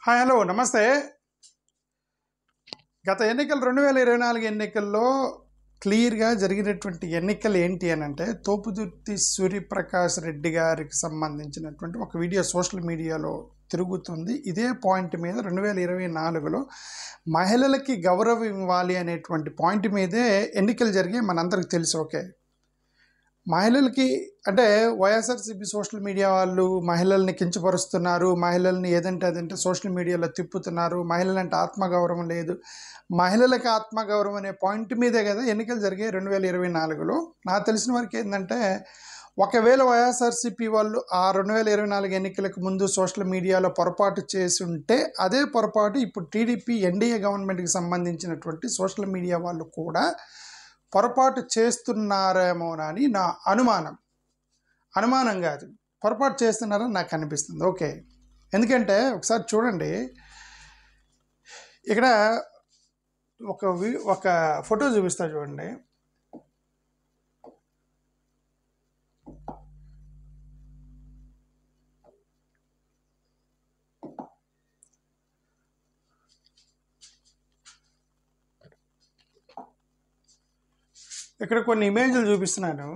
Hi hello నమస్తే. గత ఎన్నికలు 2024 ఎన్నికల్లో క్లియర్గా జరిగినటువంటి ఎన్నికలు ఏంటి అని అంటే తోపుదుర్తి సూర్యప్రకాష్ రెడ్డి గారికి సంబంధించినటువంటి ఒక వీడియో సోషల్ మీడియాలో తిరుగుతుంది. ఇదే పాయింట్ మీద 2024లో మహిళలకి గౌరవం ఇవ్వాలి అనేటువంటి పాయింట్ మీదే ఎన్నికలు జరిగి మనందరికి తెలుసు. ఓకే, మహిళలకి అంటే వైఎస్ఆర్సీపీ సోషల్ మీడియా వాళ్ళు మహిళల్ని కించపరుస్తున్నారు, మహిళల్ని ఏదంటే అదంటే సోషల్ మీడియాలో తిప్పుతున్నారు, మహిళలంటే ఆత్మగౌరవం లేదు, మహిళలకు ఆత్మగౌరవం అనే పాయింట్ మీదే కదా ఎన్నికలు జరిగాయి 2024లో. నాకు తెలిసిన వరకు ఏంటంటే ఒకవేళ వైఎస్ఆర్సీపీ వాళ్ళు ఆ 2024 ఎన్నికలకు ముందు సోషల్ మీడియాలో పొరపాటు చేసి ఉంటే అదే పొరపాటు ఇప్పుడు టీడీపీ ఎన్డీఏ గవర్నమెంట్కి సంబంధించినటువంటి సోషల్ మీడియా వాళ్ళు కూడా పొరపాటు చేస్తున్నారేమోనని నా అనుమానం కాదు, పొరపాటు చేస్తున్నారని నాకు అనిపిస్తుంది. ఓకే, ఎందుకంటే ఒకసారి చూడండి, ఇక్కడ ఒక ఫోటో చూపిస్తా చూడండి. ఇక్కడ కొన్ని ఇమేజ్లు చూపిస్తున్నాను.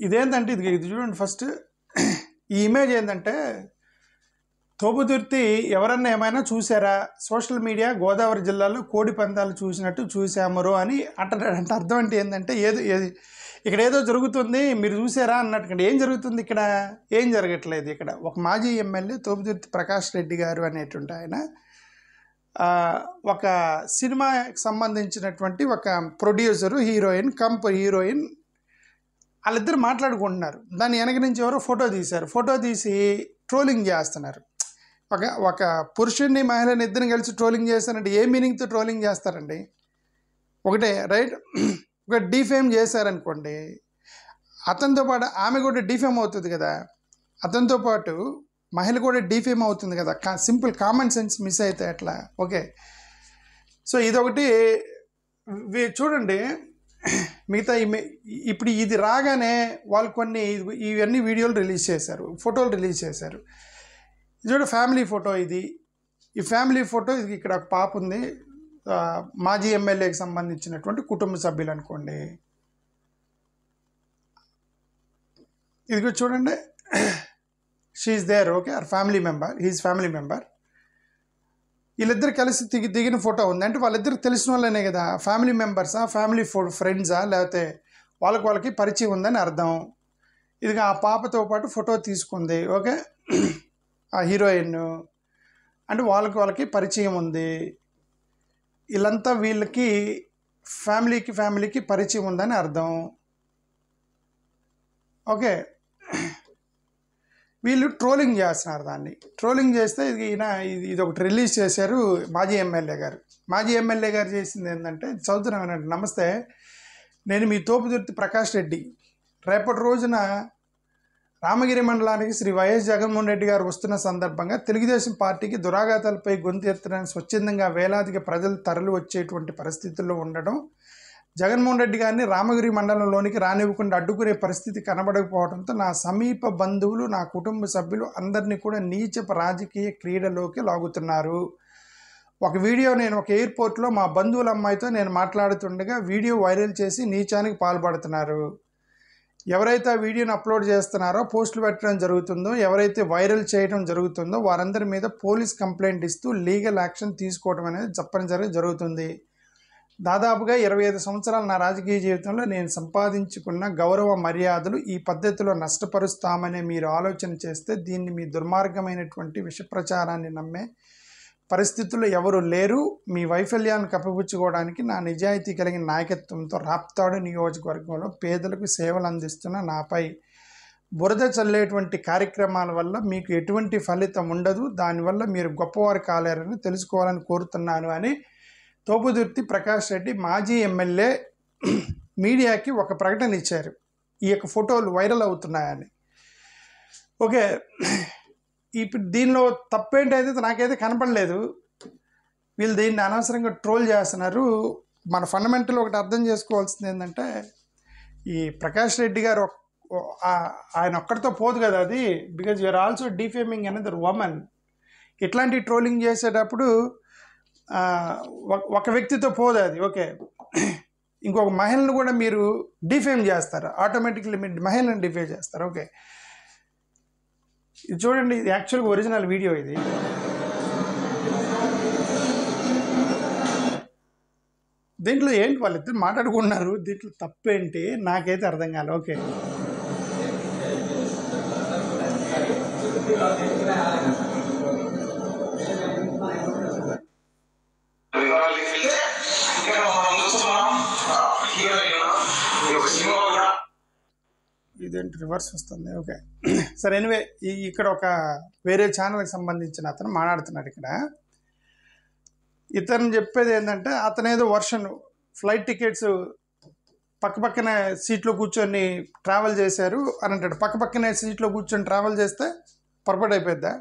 ఇదేంటంటే ఇది చూడండి. ఫస్ట్ ఈ ఇమేజ్ ఏంటంటే తోపుదుర్తి ఎవరన్నా ఏమైనా చూసారా, సోషల్ మీడియా గోదావరి జిల్లాలో కోడి పందాలు చూసినట్టు చూసామరు అని అంటాడంటే అర్థం అంటే ఏంటంటే ఇక్కడ ఏదో జరుగుతుంది మీరు చూసారా అన్నట్టు. ఏం జరుగుతుంది ఇక్కడ? ఏం జరగట్లేదు. ఇక్కడ ఒక మాజీ ఎమ్మెల్యే తోపుదుర్తి ప్రకాష్ రెడ్డి గారు అనేటువంటి ఆయన ఒక సినిమాకి సంబంధించినటువంటి ఒక ప్రొడ్యూసరు, హీరోయిన్ వాళ్ళిద్దరు మాట్లాడుకుంటున్నారు. దాన్ని వెనక నుంచి ఎవరో ఫోటో తీశారు. ఫోటో తీసి ట్రోలింగ్ చేస్తున్నారు. ఒక పురుషుడిని మహిళని ఇద్దరిని కలిసి ట్రోలింగ్ చేస్తారంటే ఏ మీనింగ్తో ట్రోలింగ్ చేస్తారండి? ఒకటే రైట్. ఒక డిఫేమ్ చేశారనుకోండి, అతనితో పాటు ఆమె కూడా డిఫేమ్ అవుతుంది కదా, అతనితో పాటు మహిళ కూడా డిఫేమ్ అవుతుంది కదా. సింపుల్ కామన్ సెన్స్ మిస్ అయితే ఎట్లా? ఓకే, సో ఇదొకటి చూడండి. మిగతా ఇప్పుడు ఇది రాగానే వాళ్ళు కొన్ని ఇవన్నీ వీడియోలు రిలీజ్ చేశారు, ఫోటోలు రిలీజ్ చేశారు. ఇది ఫ్యామిలీ ఫోటో. ఈ ఫ్యామిలీ ఫోటో ఇది ఇక్కడ ఒక పాప ఉంది, మాజీ ఎమ్మెల్యేకి సంబంధించినటువంటి కుటుంబ సభ్యులు అనుకోండి. ఇది చూడండి, she's there. Okay, or family member, he's family member. వీళ్ళిద్దరు కలిసి దిగిన ఫోటో ఉంది. అంటే వాళ్ళిద్దరికి తెలిసిన వాళ్ళనే కదా, ఫ్యామిలీ మెంబర్సా, ఫ్యామిలీ ఫ్రెండ్సా, లేకపోతే వాళ్ళకి పరిచయం ఉందని అర్థం. ఇది ఆ పాపతో పాటు ఫోటో తీసుకుంది. ఓకే, ఆ హీరోయిన్ అంటే వాళ్ళకి పరిచయం ఉంది. వీళ్ళంతా వీళ్ళకి ఫ్యామిలీకి పరిచయం ఉందని అర్థం. ఓకే, వీళ్ళు ట్రోలింగ్ చేస్తున్నారు. దాన్ని ట్రోలింగ్ చేస్తే ఇది ఒకటి రిలీజ్ చేశారు మాజీ ఎమ్మెల్యే గారు చేసింది ఏంటంటే చదువుతున్నాను. నమస్తే, నేను మీ తోపుదుర్తి ప్రకాష్ రెడ్డి. రేపటి రోజున రామగిరి మండలానికి శ్రీ వైఎస్ జగన్మోహన్ రెడ్డి గారు వస్తున్న సందర్భంగా తెలుగుదేశం పార్టీకి దురాఘాతాలపై గొంతు ఎత్తడానికి స్వచ్ఛందంగా వేలాదిగా ప్రజలు తరలి వచ్చేటువంటి పరిస్థితుల్లో ఉండడం, జగన్మోహన్ రెడ్డి గారిని రామగిరి మండలంలోనికి రానివ్వకుండా అడ్డుకునే పరిస్థితి కనబడకపోవడంతో నా సమీప బంధువులు, నా కుటుంబ సభ్యులు అందరినీ కూడా నీచపు రాజకీయ క్రీడలోకి లాగుతున్నారు. ఒక వీడియో, నేను ఒక ఎయిర్పోర్ట్లో మా బంధువుల అమ్మాయితో నేను మాట్లాడుతుండగా వీడియో వైరల్ చేసి నీచానికి పాల్పడుతున్నారు. ఎవరైతే ఆ వీడియోని అప్లోడ్ చేస్తున్నారో, పోస్టులు పెట్టడం జరుగుతుందో, ఎవరైతే వైరల్ చేయడం జరుగుతుందో వారందరి మీద పోలీస్ కంప్లైంట్ ఇస్తూ లీగల్ యాక్షన్ తీసుకోవడం అనేది తప్పనిసరిగా జరుగుతుంది. దాదాపుగా 25 సంవత్సరాల నా రాజకీయ జీవితంలో నేను సంపాదించుకున్న గౌరవ మర్యాదలు ఈ పద్ధతిలో నష్టపరుస్తామని మీరు ఆలోచన చేస్తే దీన్ని మీ దుర్మార్గమైనటువంటి విష ప్రచారాన్ని నమ్మే పరిస్థితుల్లో ఎవరు లేరు. మీ వైఫల్యాన్ని కప్పిపుచ్చుకోవడానికి నా నిజాయితీ కలిగిన నాయకత్వంతో రాప్తాడు నియోజకవర్గంలో పేదలకు సేవలు అందిస్తున్న నాపై బురద చల్లేటువంటి కార్యక్రమాల వల్ల మీకు ఎటువంటి ఫలితం ఉండదు. దానివల్ల మీరు గొప్పవారు కాలేరని తెలుసుకోవాలని కోరుతున్నాను అని తోపుదుర్తి ప్రకాష్ రెడ్డి మాజీ ఎమ్మెల్యే మీడియాకి ఒక ప్రకటన ఇచ్చారు. ఈ యొక్క ఫోటోలు వైరల్ అవుతున్నాయని. ఓకే, ఇప్పుడు దీనిలో తప్పేంటైతే నాకైతే కనపడలేదు. వీళ్ళు దీన్ని అనవసరంగా ట్రోల్ చేస్తున్నారు. మన ఫండమెంటల్ ఒకటి అర్థం చేసుకోవాల్సింది ఏంటంటే, ఈ ప్రకాష్ రెడ్డి గారు ఆయన ఒక్కడితో పోదు కదా అది, because you are also defaming another women. ఇట్లాంటి ట్రోలింగ్ చేసేటప్పుడు ఒక వ్యక్తితో పోదు అది, ఓకే. ఇంకొక మహిళను కూడా మీరు డిఫేమ్ చేస్తారు, ఆటోమేటిక్లీ మీరు మహిళను డిఫేమ్ చేస్తారు. ఓకే, ఇది చూడండి, ఇది యాక్చువల్గా ఒరిజినల్ వీడియో. ఇది దీంట్లో ఏంటి వాళ్ళిద్దరు మాట్లాడుకుంటున్నారు, దీంట్లో తప్పేంటి నాకైతే అర్థం కాలేదు. ఓకే, ఇదేంటి రివర్స్ వస్తుంది. ఓకే సరే, ఎనివే ఇక్కడ ఒక వేరే ఛానల్కి సంబంధించిన అతను మాట్లాడుతున్నాడు. ఇక్కడ ఇతను చెప్పేది ఏంటంటే, అతనేదో వర్షన్ ఫ్లైట్ టికెట్స్ పక్కపక్కన సీట్లో కూర్చొని ట్రావెల్ చేశారు అని అంటాడు. పక్కపక్కనే సీట్లో కూర్చొని ట్రావెల్ చేస్తే పొరపాటు అయిపోద్దా,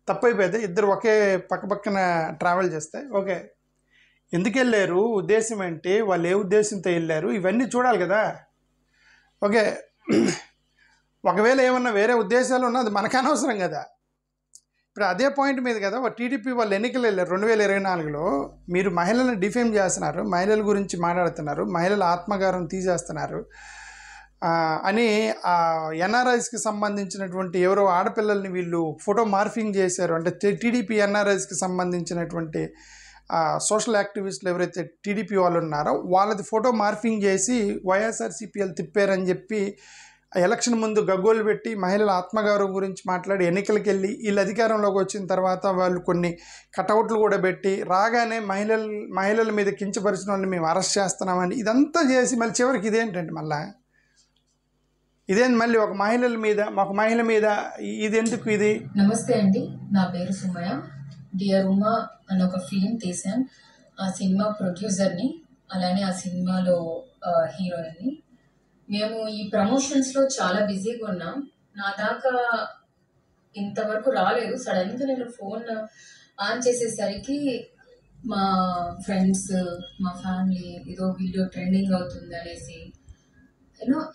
తప్పు అయిపోద్ది? ఇద్దరు ఒకే పక్కపక్కన ట్రావెల్ చేస్తే ఓకే, ఎందుకు వెళ్ళారు, ఉద్దేశం ఏంటి, వాళ్ళు ఏ ఉద్దేశంతో వెళ్ళారు, ఇవన్నీ చూడాలి కదా. ఓకే, ఒకవేళ ఏమన్నా వేరే ఉద్దేశాలు ఉన్నా అది మనకు అనవసరం కదా. ఇప్పుడు అదే పాయింట్ మీద కదా టీడీపీ వాళ్ళు ఎన్నికలు వెళ్ళారు 2024లో. మీరు మహిళలను డిఫేమ్ చేస్తున్నారు, మహిళల గురించి మాట్లాడుతున్నారు, మహిళల ఆత్మగౌరవం తీసేస్తున్నారు అని ఎన్ఆర్ఐస్కి సంబంధించినటువంటి ఎవరో ఆడపిల్లల్ని వీళ్ళు ఫోటో మార్ఫింగ్ చేశారు. అంటే టీడీపీ ఎన్ఆర్ఐస్కి సంబంధించినటువంటి సోషల్ యాక్టివిస్టులు ఎవరైతే టీడీపీ వాళ్ళు ఉన్నారో వాళ్ళది ఫోటో మార్ఫింగ్ చేసి వైఎస్ఆర్సీపీఎల్ తిప్పారని చెప్పి ఎలక్షన్ ముందు గగ్గోలు పెట్టి మహిళల ఆత్మగౌరవం గురించి మాట్లాడి ఎన్నికలకు వెళ్ళి వీళ్ళు అధికారంలోకి వచ్చిన తర్వాత వాళ్ళు కొన్ని కటౌట్లు కూడా పెట్టి రాగానే మహిళల మీద కించపరిచిన వాళ్ళని మేము అరెస్ట్ చేస్తున్నామని ఇదంతా చేసి మళ్ళీ చివరికి ఇదేంటంటే ఇదేంటి మళ్ళీ ఒక మహిళ మీద ఇదెందుకు ఇది? నమస్తే అండి, నా పేరు సుమయ. డియర్ ఉమా అని ఒక ఫిలిం తీసాను. ఆ సినిమా ప్రొడ్యూసర్ని, అలానే ఆ సినిమాలో హీరోయిన్ని. మేము ఈ ప్రమోషన్స్లో చాలా బిజీగా ఉన్నాం. నా దాకా ఇంతవరకు రాలేదు. సడన్గా నేను ఫోన్ ఆన్ చేసేసరికి మా ఫ్రెండ్స్, మా ఫ్యామిలీ ఏదో వీడియో ట్రెండింగ్ అవుతుంది అనేసి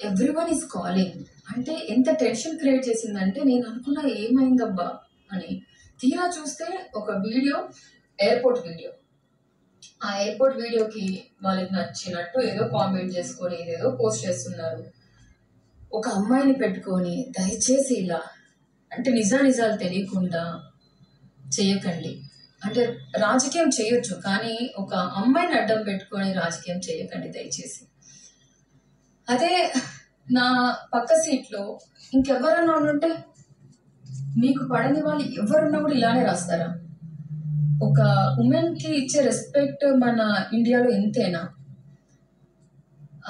ఎవ్రీవన్ ఈజ్ కాలింగ్. అంటే ఎంత టెన్షన్ క్రియేట్ చేసిందంటే నేను అనుకున్నా ఏమైందబ్బా అని. తీరా చూస్తే ఒక వీడియో, ఎయిర్పోర్ట్ వీడియో. ఆ ఎయిర్పోర్ట్ వీడియోకి వాళ్ళకి నచ్చినట్టు ఏదో కామెంట్ చేసుకొని ఏదేదో పోస్ట్ చేస్తున్నారు. ఒక అమ్మాయిని పెట్టుకొని దయచేసి ఇలా అంటే నిజాలు తెలియకుండా చేయకండి. అంటే రాజకీయం చేయొచ్చు, కానీ ఒక అమ్మాయిని అడ్డం పెట్టుకొని రాజకీయం చేయకండి దయచేసి. అదే నా పక్క సీట్లో ఇంకెవరన్నా ఉంటే, మీకు పడని వాళ్ళు ఎవరున్నా కూడా ఇలానే రాస్తారా? ఒక ఉమెన్కి ఇచ్చే రెస్పెక్ట్ మన ఇండియాలో ఎంతేనా?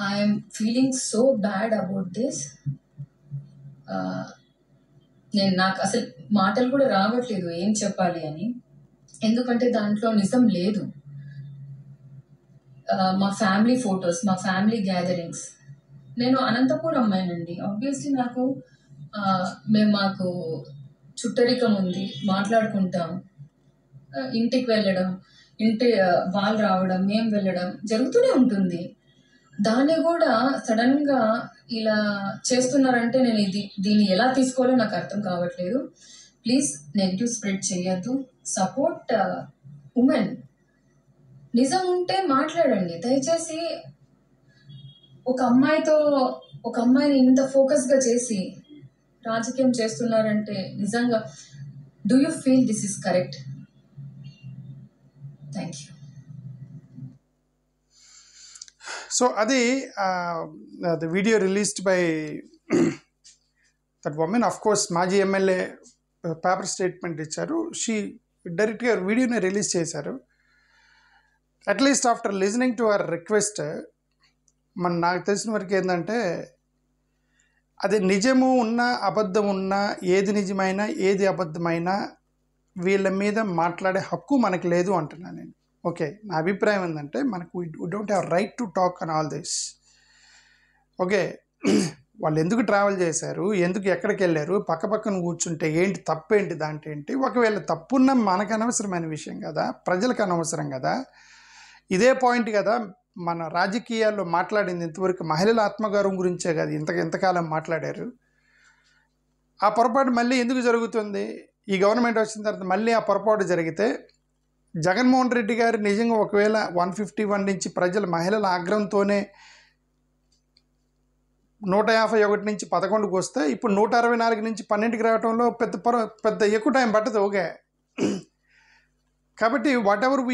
I'm feeling so bad about this. నాకు అసలు మాటలు కూడా రావట్లేదు ఏం చెప్పాలి అని. ఎందుకంటే దాంట్లో నిజం లేదు. మా ఫ్యామిలీ ఫొటోస్, మా ఫ్యామిలీ గ్యాదరింగ్స్. నేను అనంతపూర్ అమ్మాయినండి. ఆబ్వియస్లీ మాకు చుట్టరికం ఉంది, మాట్లాడుకుంటాం. ఇంటికి వెళ్ళడం, వాళ్ళు రావడం, మేము వెళ్ళడం జరుగుతూనే ఉంటుంది. దాన్ని కూడా సడన్గా ఇలా చేస్తున్నారంటే నేను దీన్ని ఎలా తీసుకోవాలో నాకు అర్థం కావట్లేదు. ప్లీజ్ నెగిటివ్ స్ప్రెడ్ చేయొద్దు. Support women. నిజం ఉంటే మాట్లాడండి దయచేసి. ఒక అమ్మాయిని ఇంత ఫోకస్గా చేసి రాజకీయం చేస్తున్నారంటే నిజంగా do you feel this is correct? Thank you. So అది the video released by that women. Of course మాజీ ఎమ్మెల్యే పేపర్ స్టేట్మెంట్ ఇచ్చారు. డైరెక్ట్గా వీడియోని రిలీజ్ చేశారు. At least after listening to our request, నాకు తెలిసిన వరకు ఏంటంటే అది నిజము ఉన్నా అబద్ధం ఉన్నా, ఏది నిజమైనా ఏది అబద్ధమైనా వీళ్ళ మీద మాట్లాడే హక్కు మనకు లేదు అంటున్నాను నేను. ఓకే, నా అభిప్రాయం ఏంటంటే మనకు we don't have right to talk on all this. Okay, వాళ్ళు ఎందుకు ట్రావెల్ చేశారు, ఎందుకు ఎక్కడికి వెళ్ళారు, పక్కన కూర్చుంటే ఏంటి, తప్పేంటి, దాంట్లో ఏంటి? ఒకవేళ తప్పున్న మనకు అనవసరమైన విషయం కదా, ప్రజలకు అనవసరం కదా. ఇదే పాయింట్ కదా మన రాజకీయాల్లో మాట్లాడింది ఇంతవరకు మహిళల ఆత్మగౌరవం గురించే కదా ఎంతకాలం మాట్లాడారు. ఆ పొరపాటు మళ్ళీ ఎందుకు జరుగుతుంది? ఈ గవర్నమెంట్ వచ్చిన తర్వాత మళ్ళీ ఆ పొరపాటు జరిగితే జగన్మోహన్ రెడ్డి గారు నిజంగా ఒకవేళ 151 నుంచి ప్రజల మహిళల ఆగ్రహంతోనే 151 నుంచి 11కి వస్తే ఇప్పుడు 164 నుంచి 12కి రావడంలో పెద్ద ఎక్కువ టైం పట్టదు. ఓకే, కాబట్టి వాట్ ఎవర్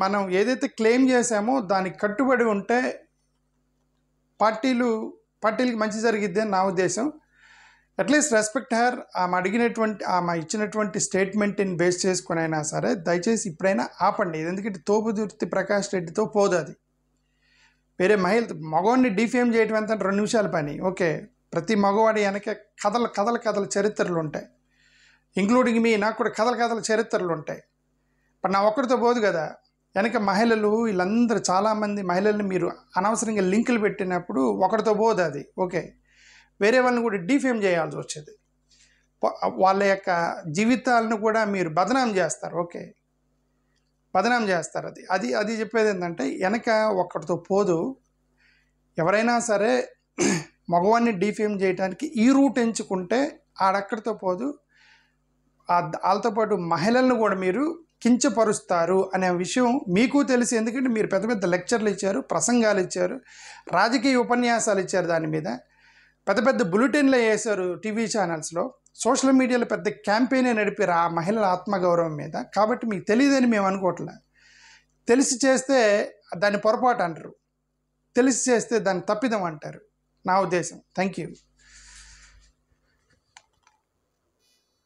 మనం ఏదైతే క్లెయిమ్ చేసామో దానికి కట్టుబడి ఉంటే పార్టీలకి మంచి జరిగిద్ది అని నా ఉద్దేశం. At least respect her. ఆమె ఇచ్చినటువంటి స్టేట్మెంట్ని బేస్ చేసుకుని అయినా సరే దయచేసి ఇప్పుడైనా ఆపండి. ఎందుకంటే తోపుదుర్తి ప్రకాష్ రెడ్డితో పోదు అది. వేరే మగవాడిని డిఫేమ్ చేయటం ఎంత 2 నిమిషాల పని. ఓకే, ప్రతి మగవాడి వెనక కథల చరిత్రలు ఉంటాయి, ఇంక్లూడింగ్ నాకు కూడా కథల చరిత్రలు ఉంటాయి. ఇప్పుడు నా ఒక్కడితో పోదు కదా, వెనక మహిళలు వీళ్ళందరూ చాలామంది మహిళల్ని మీరు అనవసరంగా లింకులు పెట్టినప్పుడు ఒకరితో పోదు అది. ఓకే, వేరే వాళ్ళని కూడా డిఫేమ్ చేయాల్సి వచ్చేది. వాళ్ళ యొక్క జీవితాలను కూడా మీరు బదనాం చేస్తారు. ఓకే, బదనాం చేస్తారు. అది చెప్పేది ఏంటంటే వెనక ఒక్కడితో పోదు. ఎవరైనా సరే మగవాడిని డిఫేమ్ చేయడానికి ఈ రూట్ ఎంచుకుంటే ఆడక్కడితో పోదు, వాళ్ళతో పాటు మహిళలను కూడా మీరు కించపరుస్తారు అనే విషయం మీకు తెలిసి. ఎందుకంటే మీరు పెద్ద పెద్ద లెక్చర్లు ఇచ్చారు, ప్రసంగాలు ఇచ్చారు, రాజకీయ ఉపన్యాసాలు ఇచ్చారు, దాని మీద పెద్ద బులెటిన్లు వేశారు టీవీ ఛానల్స్లో, సోషల్ మీడియాలో పెద్ద క్యాంపెయిన్ నడిపారు ఆ మహిళల ఆత్మగౌరవం మీద. కాబట్టి మీకు తెలియదని మేము అనుకోవట్లే. తెలిసి చేస్తే దాన్ని పొరపాటు అంటారు, తెలిసి చేస్తే దాన్ని తప్పిదం అంటారు. నా ఉద్దేశం. Thank you.